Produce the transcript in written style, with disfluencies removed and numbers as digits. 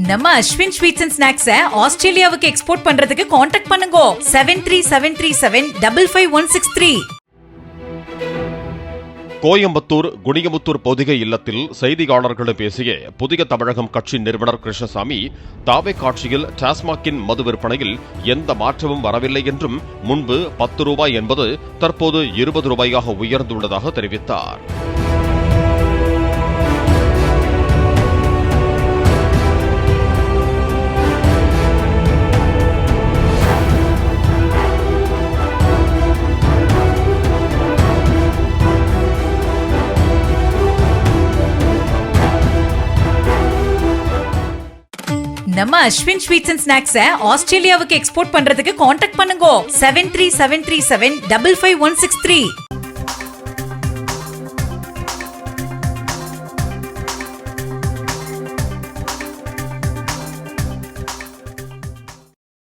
நம்ம Ashwin sweets and snacks ஆஸ்திரேலியாவுக்கு export பண்றதுக்கு கான்டாக்ட் பண்ணுங்க 7373755163. கோயம்புத்தூர் குனியமுத்தூர் பொதிகை இல்லத்தில் செய்தியாளர்களிடம் பேசிய புதிய தமிழகம் கட்சி நிறுவனர் கிருஷ்ணசாமி, தாவே காட்சியில் டாஸ்மாகின் மது விற்பனையில் எந்த மாற்றமும் வரவில்லை என்றும் முன்பு 10 ரூபாய் என்பது தற்போது 20 ரூபாயாக உயர்ந்துள்ளதாக தெரிவித்தார். நம்ம அஸ்வின் ஸ்வீட்ஸ் அண்ட் ஸ்நாக்ஸ் ஆஸ்திரேலியாவுக்கு எக்ஸ்போர்ட் பண்றதுக்கு கான்டாக்ட் பண்ணுங்க 7373755163.